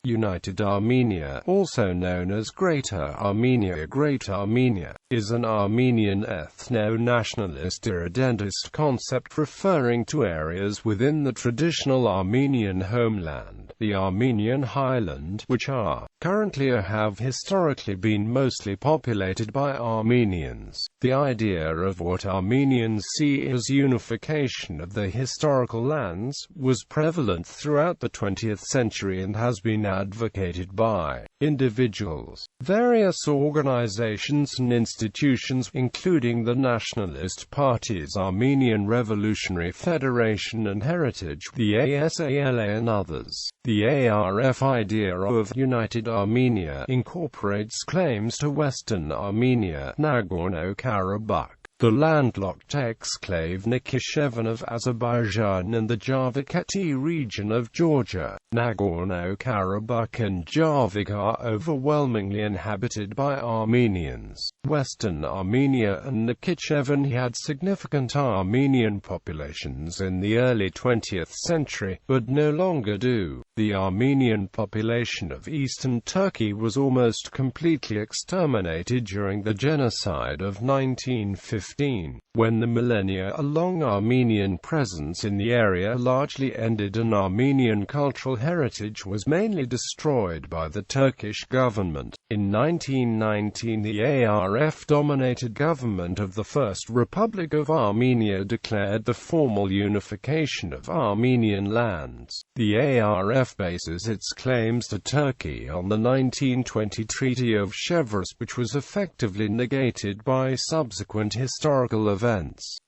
United Armenia, also known as Greater Armenia. Great Armenia is an Armenian ethno-nationalist irredentist concept referring to areas within the traditional Armenian homeland, the Armenian Highland, which are, currently or have historically been mostly populated by Armenians. The idea of what Armenians see as unification of the historical lands was prevalent throughout the 20th century and has been advocated by individuals, various organizations and institutions, including the nationalist parties Armenian Revolutionary Federation and Heritage, the ASALA and others. The ARF idea of United Armenia incorporates claims to Western Armenia, Nagorno-Karabakh, the landlocked exclave Nakhichevan of Azerbaijan and the Javakheti region of Georgia. Nagorno-Karabakh and Javakhk are overwhelmingly inhabited by Armenians. Western Armenia and Nakhichevan had significant Armenian populations in the early 20th century, but no longer do. The Armenian population of eastern Turkey was almost completely exterminated during the genocide of 1915, when the millennia-long Armenian presence in the area largely ended and Armenian cultural heritage was mainly destroyed by the Turkish government. In 1919, the ARF-dominated government of the First Republic of Armenia declared the formal unification of Armenian lands. The ARF bases its claims to Turkey on the 1920 Treaty of Sevres, which was effectively negated by subsequent historical events.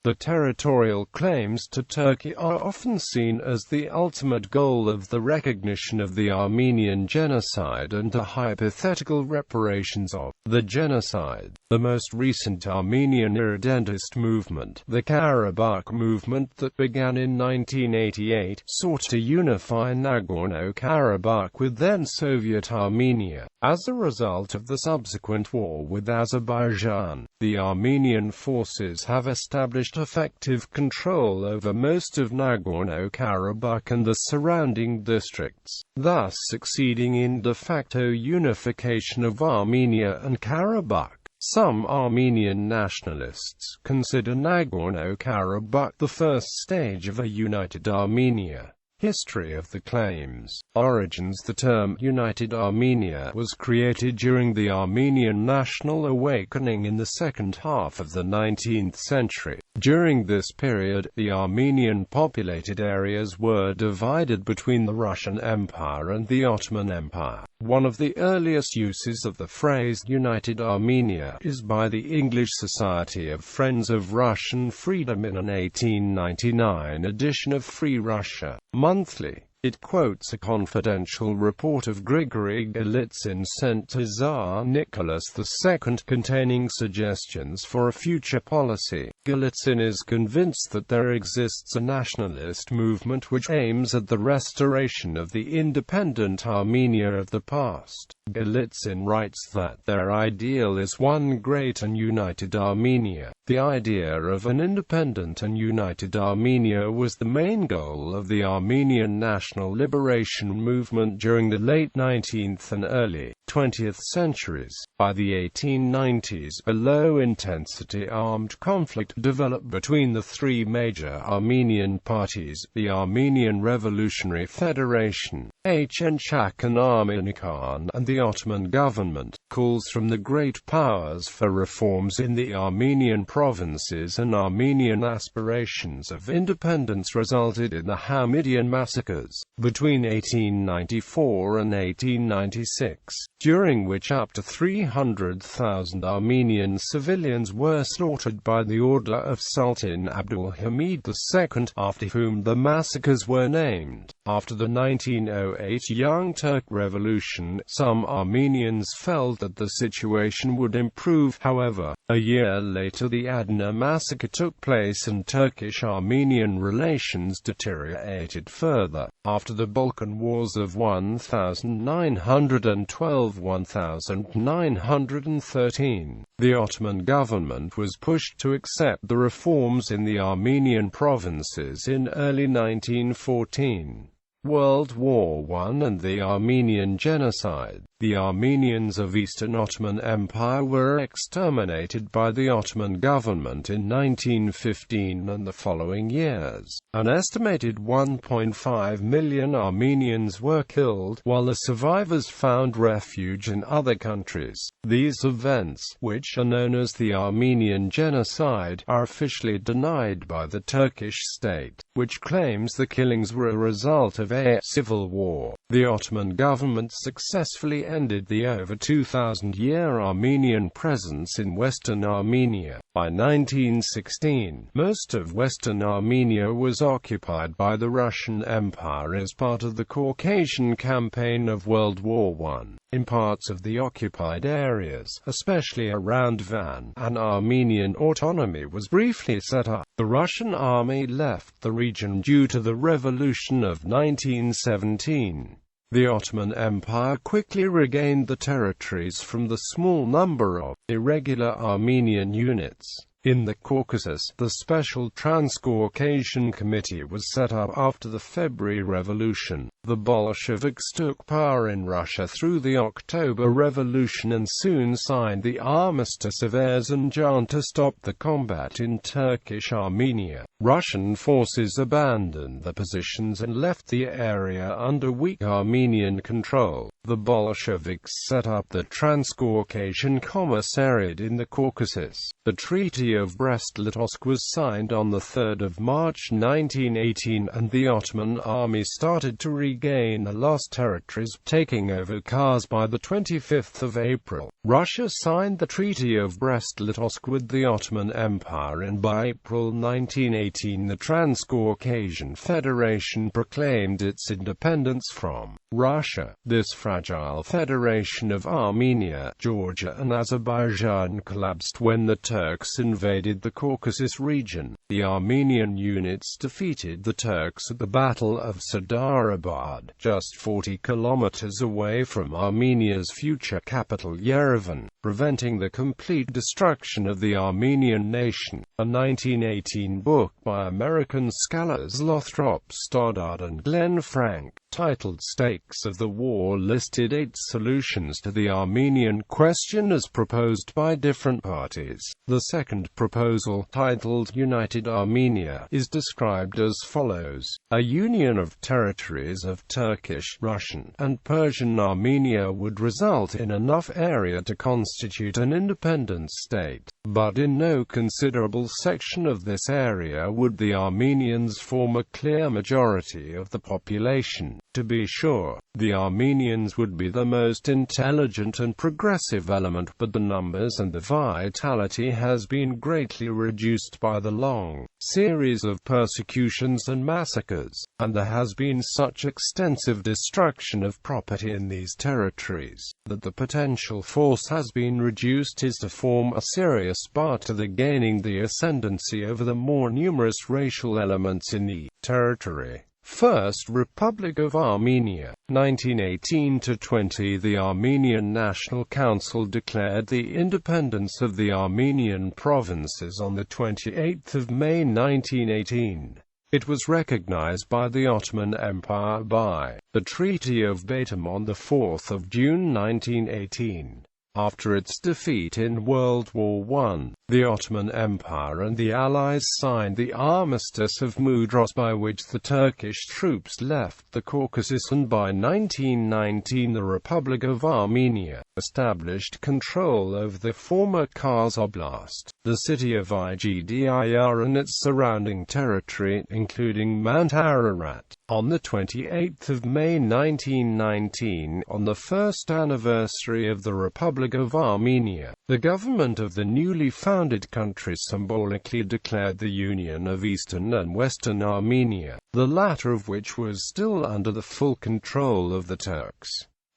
The territorial claims to Turkey are often seen as the ultimate goal of the recognition of the Armenian Genocide and the hypothetical reparations of the genocide. The most recent Armenian irredentist movement, the Karabakh movement that began in 1988, sought to unify Nagorno-Karabakh with then-Soviet Armenia. As a result of the subsequent war with Azerbaijan, the Armenian forces have established effective control over most of Nagorno-Karabakh and the surrounding districts, thus succeeding in de facto unification of Armenia and Karabakh. Some Armenian nationalists consider Nagorno-Karabakh the first stage of a united Armenia. History of the claims. Origins. The term United Armenia was created during the Armenian national awakening in the second half of the 19th century. During this period, the Armenian populated areas were divided between the Russian Empire and the Ottoman Empire. One of the earliest uses of the phrase United Armenia is by the English Society of Friends of Russian Freedom in an 1899 edition of Free Russia Monthly. It quotes a confidential report of Grigory Golitsyn sent to Tsar Nicholas II containing suggestions for a future policy. Golitsyn is convinced that there exists a nationalist movement which aims at the restoration of the independent Armenia of the past. Golitsyn writes that their ideal is one great and united Armenia. The idea of an independent and united Armenia was the main goal of the Armenian national liberation movement during the late 19th and early 20th centuries. By the 1890s, a low-intensity armed conflict developed between the three major Armenian parties, the Armenian Revolutionary Federation, HNCHAK and Armenikon, and the Ottoman government. Calls from the great powers for reforms in the Armenian provinces and Armenian aspirations of independence resulted in the Hamidian massacres between 1894 and 1896, during which up to 300,000 Armenian civilians were slaughtered by the order of Sultan Abdul Hamid II, after whom the massacres were named. After the 1908 Young Turk Revolution, some Armenians felt that the situation would improve. However, a year later the Adana massacre took place and Turkish-Armenian relations deteriorated further. After the Balkan Wars of 1912–1913, the Ottoman government was pushed to accept the reforms in the Armenian provinces in early 1914. World War I and the Armenian Genocide. The Armenians of Eastern Ottoman Empire were exterminated by the Ottoman government in 1915 and the following years. An estimated 1.5 million Armenians were killed, while the survivors found refuge in other countries. These events, which are known as the Armenian Genocide, are officially denied by the Turkish state, which claims the killings were a result of a civil war. The Ottoman government successfully ended the over 2,000-year Armenian presence in Western Armenia. By 1916, most of Western Armenia was occupied by the Russian Empire as part of the Caucasian Campaign of World War I. In parts of the occupied areas, especially around Van, an Armenian autonomy was briefly set up. The Russian army left the region due to the revolution of 1917. The Ottoman Empire quickly regained the territories from the small number of irregular Armenian units. In the Caucasus, the Special Transcaucasian Committee was set up after the February Revolution. The Bolsheviks took power in Russia through the October Revolution and soon signed the armistice of Erzincan to stop the combat in Turkish Armenia. Russian forces abandoned the positions and left the area under weak Armenian control. The Bolsheviks set up the Transcaucasian Commissariat in the Caucasus. The Treaty of Brest-Litovsk was signed on 3 March 1918 and the Ottoman army started to regain the lost territories, taking over Kars by 25 April. Russia signed the Treaty of Brest-Litovsk with the Ottoman Empire and by April 1918 the Transcaucasian Federation proclaimed its independence from Russia. This fragile federation of Armenia, Georgia and Azerbaijan collapsed when the Turks invaded the Caucasus region. The Armenian units defeated the Turks at the Battle of Sadarabad, just 40 kilometers away from Armenia's future capital Yerevan, preventing the complete destruction of the Armenian nation. A 1918 book by American scholars Lothrop Stoddard and Glenn Frank, titled Stakes of the War, listed 8 solutions to the Armenian question as proposed by different parties. The second proposal, titled United Armenia, is described as follows: a union of territories of Turkish, Russian, and Persian Armenia would result in enough area to constitute an independent state, but in no considerable section of this area would the Armenians form a clear majority of the population. To be sure, the Armenians would be the most intelligent and progressive element, but the numbers and the vitality has been greatly reduced by the long series of persecutions and massacres, and there has been such extensive destruction of property in these territories, that the potential force has been reduced is to form a serious bar to the gaining the ascendancy over the more numerous racial elements in the territory. First Republic of Armenia, 1918–20. The Armenian National Council declared the independence of the Armenian provinces on 28 May 1918. It was recognized by the Ottoman Empire by the Treaty of Batum on 4 June 1918. After its defeat in World War I, the Ottoman Empire and the Allies signed the Armistice of Mudros, by which the Turkish troops left the Caucasus, and by 1919 the Republic of Armenia established control over the former Kars Oblast, the city of Igdir and its surrounding territory, including Mount Ararat. On 28 May 1919, on the first anniversary of the Republic of Armenia, the government of the newly founded country symbolically declared the union of Eastern and Western Armenia, the latter of which was still under the full control of the Turks.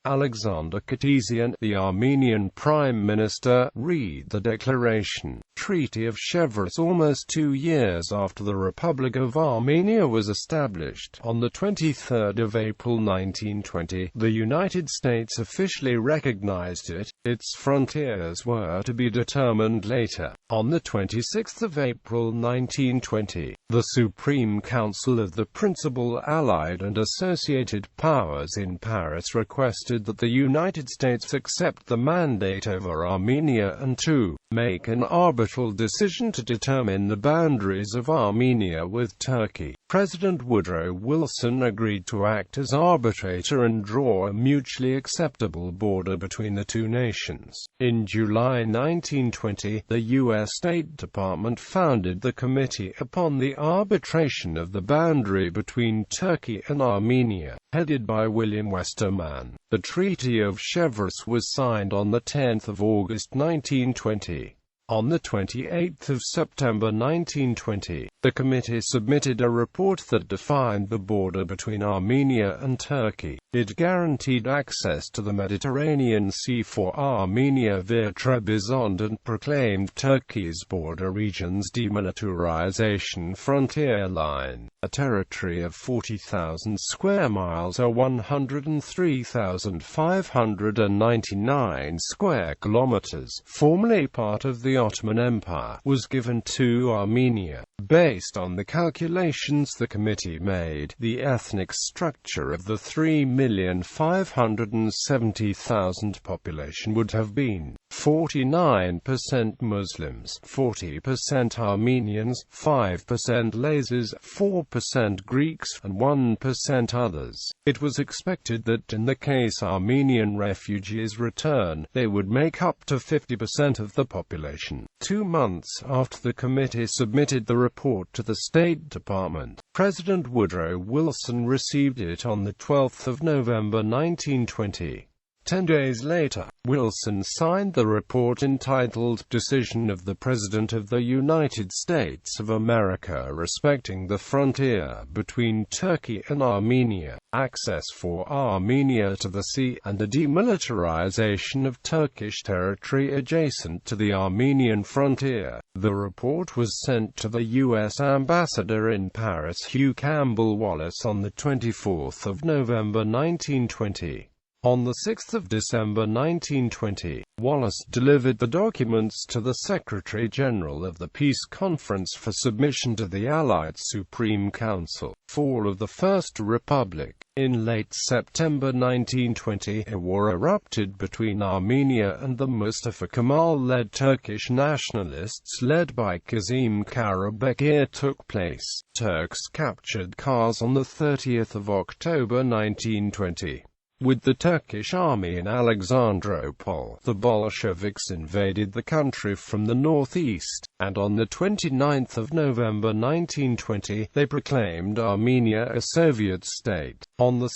Alexander Khatyzian, the Armenian Prime Minister, read the declaration. Treaty of Sevres. Almost 2 years after the Republic of Armenia was established, on the 23rd of April 1920, the United States officially recognized it. Its frontiers were to be determined later. On the 26th of April 1920, the Supreme Council of the principal Allied and associated powers in Paris requested that the United States accept the mandate over Armenia and to make an arbitral decision to determine the boundaries of Armenia with Turkey. President Woodrow Wilson agreed to act as arbitrator and draw a mutually acceptable border between the two nations. In July 1920, the U.S. State Department founded the Committee upon the Arbitration of the Boundary between Turkey and Armenia, headed by William Westermann. The Treaty of Sevres was signed on 10 August 1920. On 28 September 1920, the committee submitted a report that defined the border between Armenia and Turkey. It guaranteed access to the Mediterranean Sea for Armenia via Trebizond and proclaimed Turkey's border region's demilitarization frontier line, a territory of 40,000 square miles or 103,599 square kilometers, formerly part of the Ottoman Empire, was given to Armenia. Based on the calculations the committee made, the ethnic structure of the 3,570,000 population would have been 49% Muslims, 40% Armenians, 5% Lazars, 4% Greeks, and 1% others. It was expected that in the case Armenian refugees return, they would make up to 50% of the population. 2 months after the committee submitted the report to the State Department, President Woodrow Wilson received it on 12 November 1920. 10 days later, Wilson signed the report entitled Decision of the President of the United States of America respecting the frontier between Turkey and Armenia, access for Armenia to the sea, and the demilitarization of Turkish territory adjacent to the Armenian frontier. The report was sent to the U.S. ambassador in Paris, Hugh Campbell Wallace, on 24 November 1920. On 6 December 1920, Wallace delivered the documents to the Secretary-General of the Peace Conference for submission to the Allied Supreme Council. Fall of the First Republic. In late September 1920, a war erupted between Armenia and the Mustafa Kemal-led Turkish nationalists led by Kazım Karabekir took place. Turks captured Kars on 30 October 1920. With the Turkish army in Alexandropol, the Bolsheviks invaded the country from the northeast, and on 29 November 1920, they proclaimed Armenia a Soviet state. On 2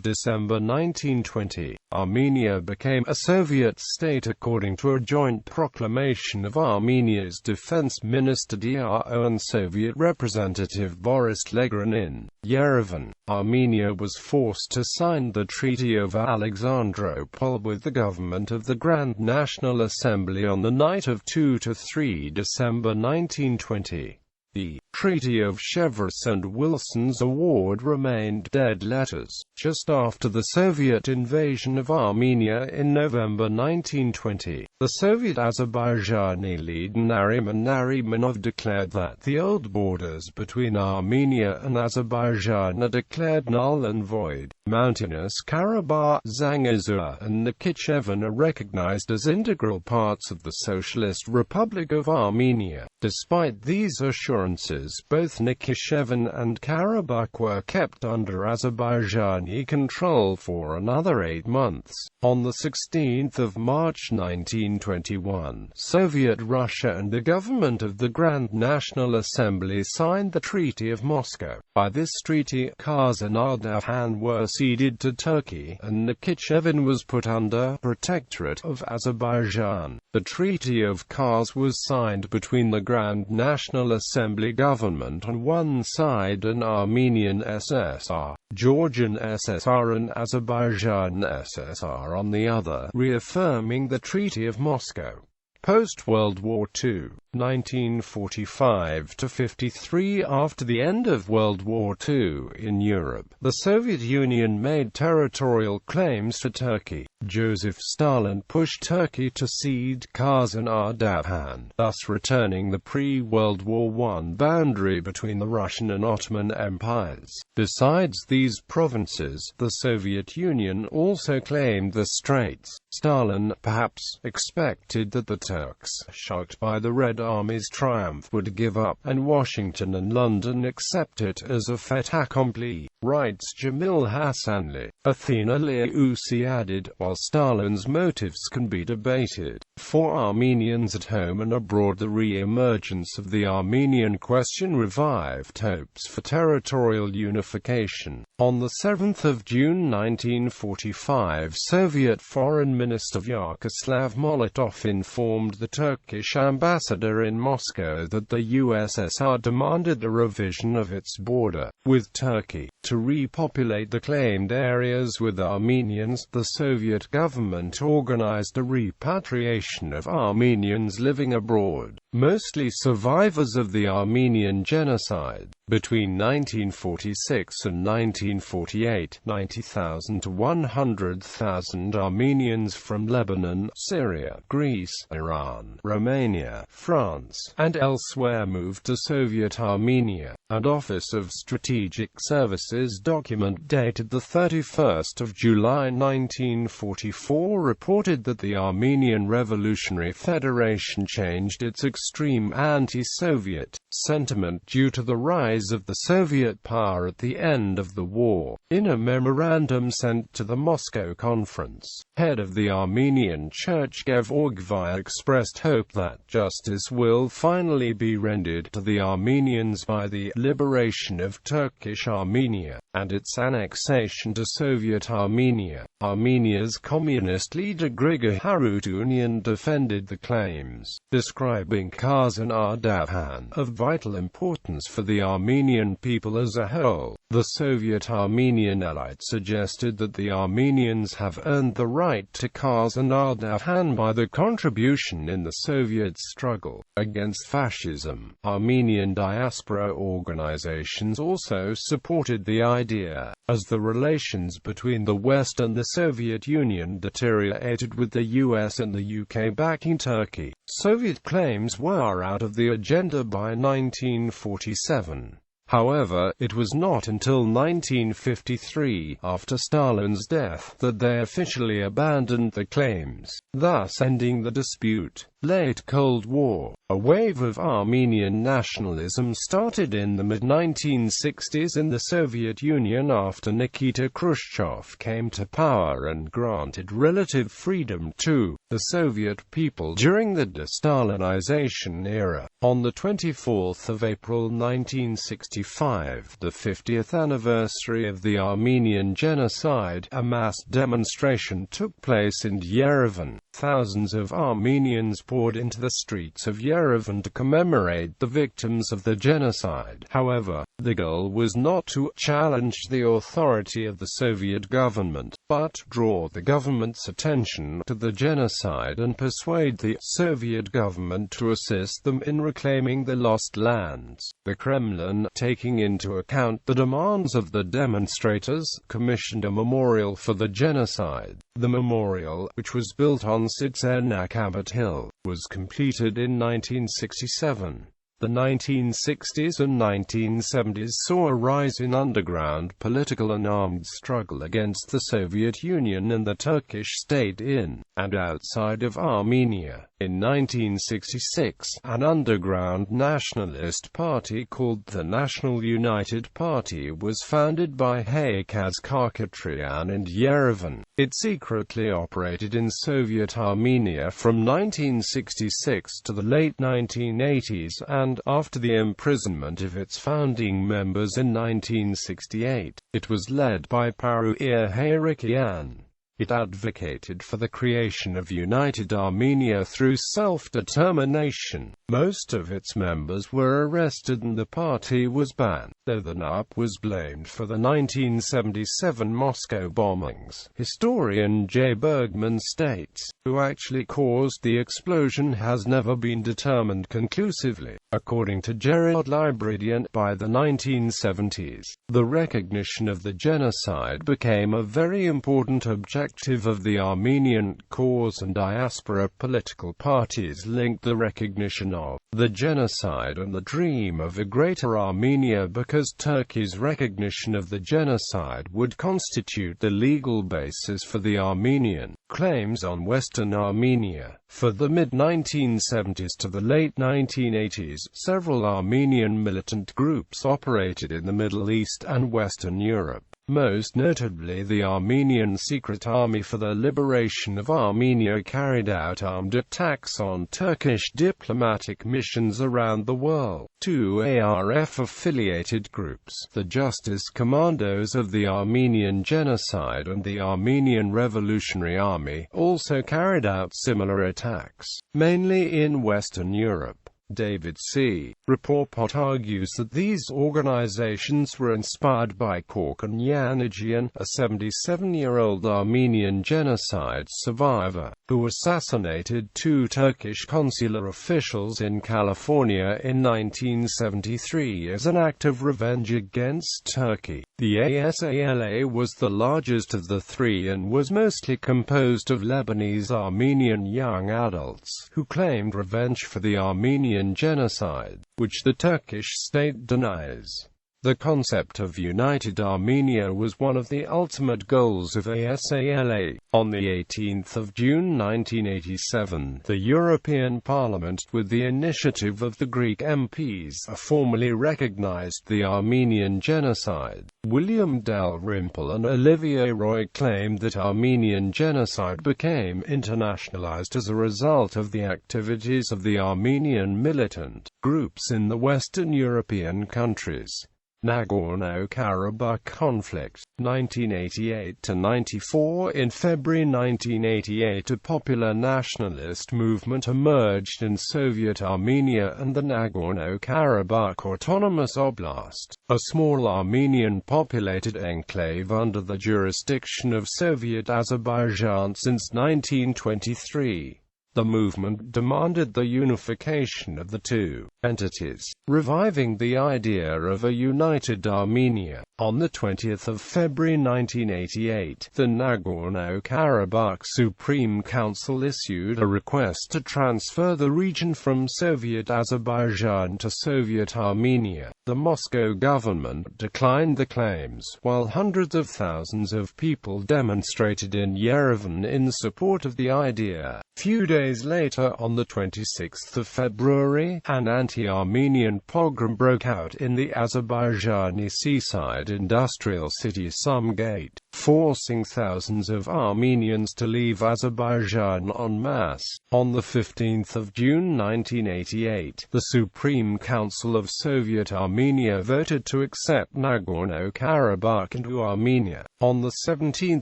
December 1920, Armenia became a Soviet state according to a joint proclamation of Armenia's Defense Minister Dro and Soviet Representative Boris Legrin in Yerevan. Armenia was forced to sign the Treaty of Alexandropol with the government of the Grand National Assembly on the night of 2–3 December 1920. The Treaty of Sevres and Wilson's award remained dead letters. Just after the Soviet invasion of Armenia in November 1920, the Soviet Azerbaijani leader Nariman Narimanov declared that the old borders between Armenia and Azerbaijan are declared null and void. Mountainous Karabakh, Zangezur, and Nakhichevan are recognized as integral parts of the Socialist Republic of Armenia. Despite these assurances, both Nakhichevan and Karabakh were kept under Azerbaijani control for another 8 months. On 16 March 1920, 1921, Soviet Russia and the government of the Grand National Assembly signed the Treaty of Moscow. By this treaty, Kars and Ardahan were ceded to Turkey, and Nakhichevan was put under protectorate of Azerbaijan. The Treaty of Kars was signed between the Grand National Assembly government on one side and Armenian SSR, Georgian SSR and Azerbaijan SSR on the other, reaffirming the Treaty of Moscow. Post-World War II, 1945–53. After the end of World War II in Europe, the Soviet Union made territorial claims to Turkey. Joseph Stalin pushed Turkey to cede Kars and Ardahan, thus returning the pre-World War I boundary between the Russian and Ottoman empires. Besides these provinces, the Soviet Union also claimed the Straits. Stalin, perhaps, expected that the Turks, shocked by the Red Army's triumph, would give up, and Washington and London accept it as a fait accompli, writes Jamil Hassanli. Athena Liusi added, while Stalin's motives can be debated, for Armenians at home and abroad the re-emergence of the Armenian question revived hopes for territorial unification. On 7 June 1945, Soviet Foreign Minister Vyacheslav Molotov informed the Turkish ambassador in Moscow that the USSR demanded the revision of its border with Turkey to repopulate the claimed areas with Armenians. The Soviet government organized a repatriation of Armenians living abroad, mostly survivors of the Armenian Genocide. Between 1946 and 1948, 90,000 to 100,000 Armenians from Lebanon, Syria, Greece, Iran, Romania, France, and elsewhere moved to Soviet Armenia. An Office of Strategic Services document dated 31 July 1944 reported that the Armenian Revolutionary Federation changed its extreme anti-Soviet sentiment due to the rise of the Soviet power at the end of the war. In a memorandum sent to the Moscow Conference, head of the Armenian Church Gevorgvai expressed hope that justice will finally be rendered to the Armenians by the liberation of Turkish Armenia and its annexation to Soviet Armenia. Armenia's communist leader Grigor Harutunian defended the claims, describing Kars and Ardahan of vital importance for the Armenian people as a whole. The Soviet Armenian elite suggested that the Armenians have earned the right to Kars and Ardahan by the contribution in the Soviet struggle against fascism. Armenian diaspora organizations also supported the idea, as the relations between the West and the Soviet Union deteriorated with the US and the UK backing Turkey. Soviet claims were out of the agenda by 1947. However, it was not until 1953, after Stalin's death, that they officially abandoned the claims, thus ending the dispute. Late Cold War. A wave of Armenian nationalism started in the mid-1960s in the Soviet Union after Nikita Khrushchev came to power and granted relative freedom to the Soviet people during the de-Stalinization era. On 24 April 1965, the 50th anniversary of the Armenian Genocide, a mass demonstration took place in Yerevan. Thousands of Armenians poured into the streets of Yerevan to commemorate the victims of the genocide. However, the goal was not to challenge the authority of the Soviet government, but draw the government's attention to the genocide and persuade the Soviet government to assist them in reclaiming the lost lands. The Kremlin, taking into account the demands of the demonstrators, commissioned a memorial for the genocide. The memorial, which was built on Tsarnakhobet Hill, was completed in 1967. The 1960s and 1970s saw a rise in underground political and armed struggle against the Soviet Union and the Turkish state in and outside of Armenia. In 1966, an underground nationalist party called the National United Party was founded by Haykaz Karkatryan in Yerevan. It secretly operated in Soviet Armenia from 1966 to the late 1980s, and, after the imprisonment of its founding members in 1968, it was led by Paruir Hayrikian. It advocated for the creation of United Armenia through self-determination. Most of its members were arrested and the party was banned, though the NUP was blamed for the 1977 Moscow bombings. Historian J. Bergman states, who actually caused the explosion has never been determined conclusively. According to Gerard Libredian, by the 1970s, the recognition of the genocide became a very important objective of the Armenian cause, and diaspora political parties linked the recognition of the genocide and the dream of a Greater Armenia, because Turkey's recognition of the genocide would constitute the legal basis for the Armenian claims on Western Armenia. For the mid-1970s to the late 1980s, several Armenian militant groups operated in the Middle East and Western Europe. Most notably, the Armenian Secret Army for the Liberation of Armenia carried out armed attacks on Turkish diplomatic missions around the world. Two ARF-affiliated groups, the Justice Commandos of the Armenian Genocide and the Armenian Revolutionary Army, also carried out similar attacks, mainly in Western Europe. David C. Rapoport argues that these organizations were inspired by Korkan Yanagian, a 77-year-old Armenian genocide survivor, who assassinated two Turkish consular officials in California in 1973 as an act of revenge against Turkey. The ASALA was the largest of the three and was mostly composed of Lebanese Armenian young adults, who claimed revenge for the Armenian genocide, which the Turkish state denies. The concept of United Armenia was one of the ultimate goals of ASALA. On 18 June 1987, the European Parliament, with the initiative of the Greek MPs, formally recognized the Armenian genocide. William Dalrymple and Olivier Roy claimed that Armenian genocide became internationalized as a result of the activities of the Armenian militant groups in the Western European countries. Nagorno-Karabakh conflict, 1988–94. In February 1988, a popular nationalist movement emerged in Soviet Armenia and the Nagorno-Karabakh Autonomous Oblast, a small Armenian populated enclave under the jurisdiction of Soviet Azerbaijan since 1923. The movement demanded the unification of the two entities, reviving the idea of a united Armenia. On 20 February 1988, the Nagorno-Karabakh Supreme Council issued a request to transfer the region from Soviet Azerbaijan to Soviet Armenia. The Moscow government declined the claims, while hundreds of thousands of people demonstrated in Yerevan in support of the idea. Few days later, on 26 February, an anti-Armenian pogrom broke out in the Azerbaijani seaside industrial city Sumgait, forcing thousands of Armenians to leave Azerbaijan en masse. On 15 June 1988, the Supreme Council of Soviet Armenia voted to accept Nagorno-Karabakh into Armenia. On 17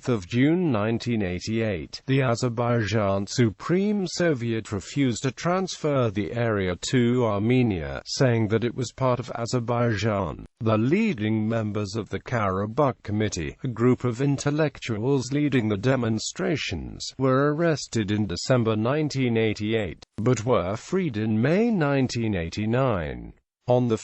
June 1988, the Azerbaijan Supreme Soviet refused to transfer the area to Armenia, saying that it was part of Azerbaijan. The leading members of the Karabakh Committee, a group of intellectuals leading the demonstrations, were arrested in December 1988, but were freed in May 1989. On 1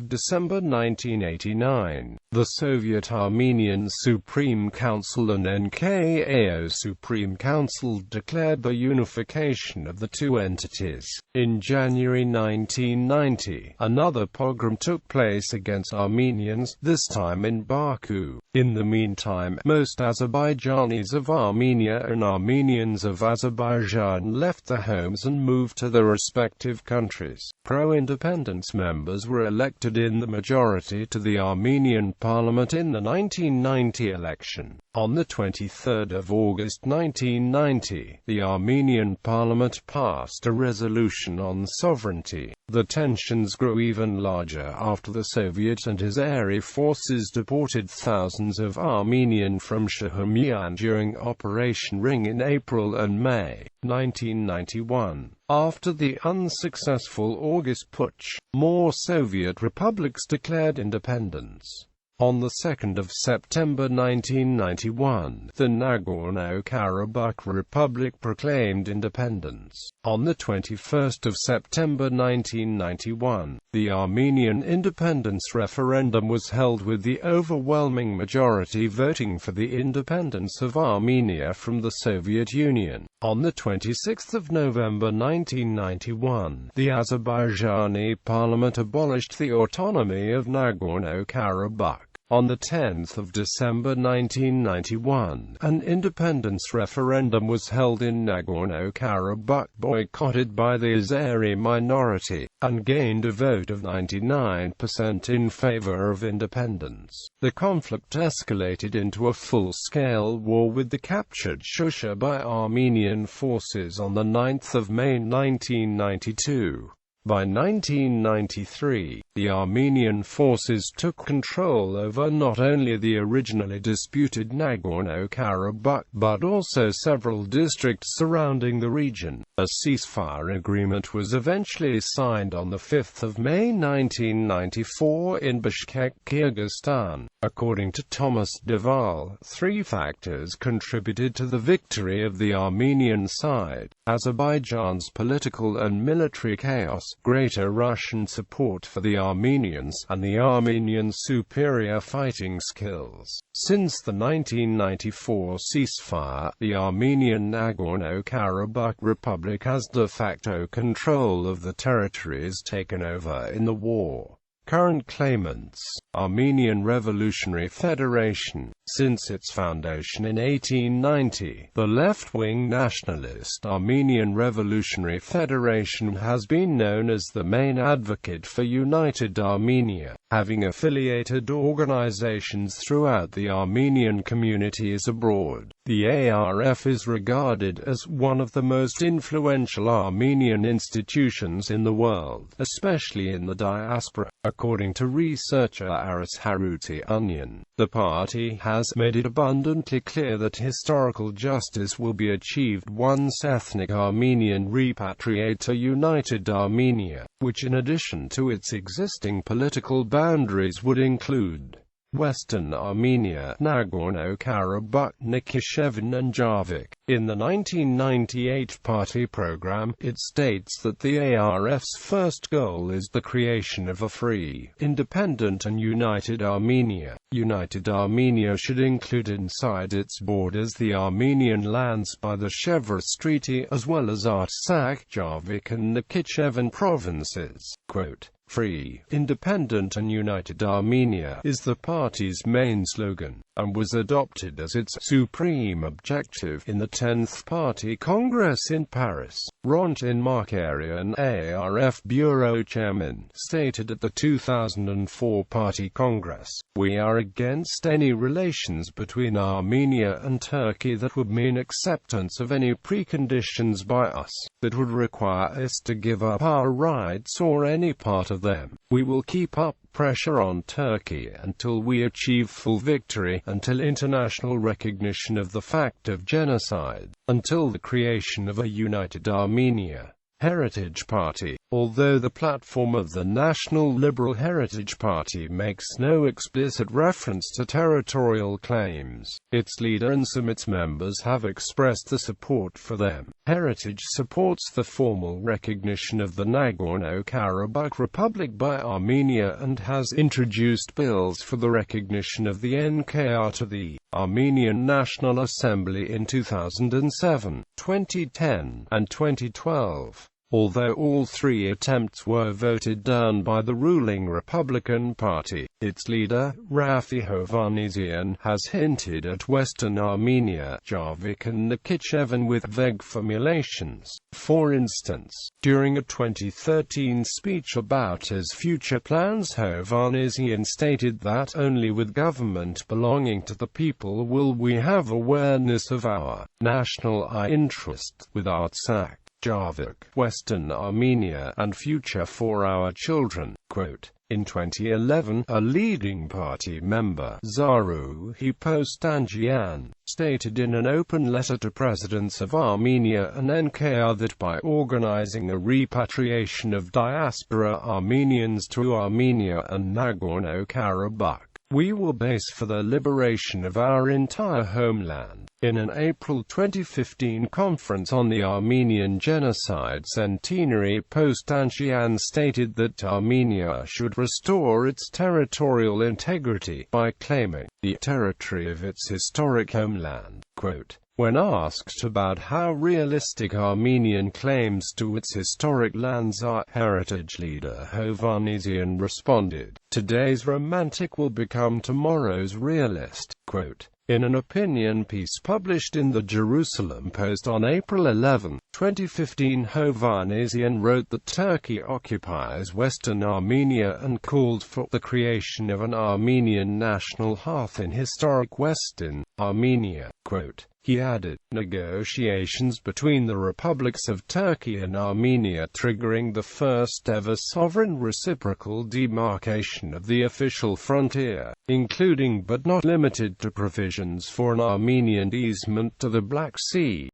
December 1989, The Soviet Armenian Supreme Council and NKAO Supreme Council declared the unification of the two entities. In January 1990, another pogrom took place against Armenians, this time in Baku. In the meantime, most Azerbaijanis of Armenia and Armenians of Azerbaijan left their homes and moved to their respective countries. Pro-independence members were elected in the majority to the Armenian parliament in the 1990 election. On the 23rd of August 1990, the Armenian parliament passed a resolution on sovereignty. The tensions grew even larger after the Soviet and Azeri forces deported thousands of Armenians from Shahumyan during Operation Ring in April and May 1991. After the unsuccessful August Putsch, more Soviet republics declared independence. On the 2nd of September 1991, the Nagorno-Karabakh Republic proclaimed independence. On the 21st of September 1991, the Armenian independence referendum was held with the overwhelming majority voting for the independence of Armenia from the Soviet Union. On the 26th of November 1991, the Azerbaijani parliament abolished the autonomy of Nagorno-Karabakh. On the 10th of December 1991, an independence referendum was held in Nagorno-Karabakh, boycotted by the Azeri minority, and gained a vote of 99% in favor of independence. The conflict escalated into a full-scale war with the captured Shusha by Armenian forces on the 9th of May 1992. By 1993, the Armenian forces took control over not only the originally disputed Nagorno-Karabakh, but also several districts surrounding the region. A ceasefire agreement was eventually signed on 5 May 1994 in Bishkek, Kyrgyzstan. According to Thomas Deval, three factors contributed to the victory of the Armenian side: Azerbaijan's political and military chaos, greater Russian support for the Armenians, and the Armenians' superior fighting skills. Since the 1994 ceasefire, the Armenian Nagorno-Karabakh Republic has de facto control of the territories taken over in the war. Current claimants: Armenian Revolutionary Federation. Since its foundation in 1890, the left-wing nationalist Armenian Revolutionary Federation has been known as the main advocate for United Armenia, having affiliated organizations throughout the Armenian communities abroad. The ARF is regarded as one of the most influential Armenian institutions in the world, especially in the diaspora. According to researcher Aris Harutyunyan, the party has made it abundantly clear that historical justice will be achieved once ethnic Armenians repatriate to United Armenia, which in addition to its existing political boundaries would include Western Armenia, Nagorno-Karabakh, Nakhichevan and Javakhk. In the 1998 party program, it states that the ARF's first goal is the creation of a free, independent and united Armenia. United Armenia should include inside its borders the Armenian lands by the Sevres Treaty as well as Artsakh, Javakhk and Nakhichevan provinces. Quote, "Free, independent and united Armenia" is the party's main slogan, and was adopted as its supreme objective in the 10th Party Congress in Paris. Rontin Markarian, ARF Bureau Chairman, stated at the 2004 Party Congress, "We are against any relations between Armenia and Turkey that would mean acceptance of any preconditions by us, that would require us to give up our rights or any part of them. We will keep up pressure on Turkey until we achieve full victory, until international recognition of the fact of genocide, until the creation of a united Armenia." Heritage Party Although the platform of the National Liberal Heritage Party makes no explicit reference to territorial claims, its leader and some its members have expressed the support for them. Heritage supports the formal recognition of the Nagorno-Karabakh Republic by Armenia and has introduced bills for the recognition of the NKR to the Armenian National Assembly in 2007, 2010, and 2012. Although all three attempts were voted down by the ruling Republican Party, its leader, Rafi Hovhannisyan, has hinted at Western Armenia, Javakheti and Nakhichevan with vague formulations. For instance, during a 2013 speech about his future plans, Hovhannisyan stated that only with government belonging to the people will we have awareness of our national interest, with Artsakh, Javakheti, Western Armenia, and future for our children. Quote, in 2011, a leading party member, Zaruhi Postanjian, stated in an open letter to presidents of Armenia and NKR that by organizing a repatriation of diaspora Armenians to Armenia and Nagorno-Karabakh, we will base for the liberation of our entire homeland. In an April 2015 conference on the Armenian Genocide centenary, Postanjian stated that Armenia should restore its territorial integrity by claiming the territory of its historic homeland. Quote, when asked about how realistic Armenian claims to its historic lands are, heritage leader Hovhannisyan responded, today's romantic will become tomorrow's realist. Quote, in an opinion piece published in the Jerusalem Post on April 11, 2015, Hovhannisyan wrote that Turkey occupies Western Armenia and called for the creation of an Armenian national hearth in historic Western Armenia. Quote, he added, negotiations between the republics of Turkey and Armenia triggering the first-ever sovereign reciprocal demarcation of the official frontier, including but not limited to provisions for an Armenian easement to the Black Sea,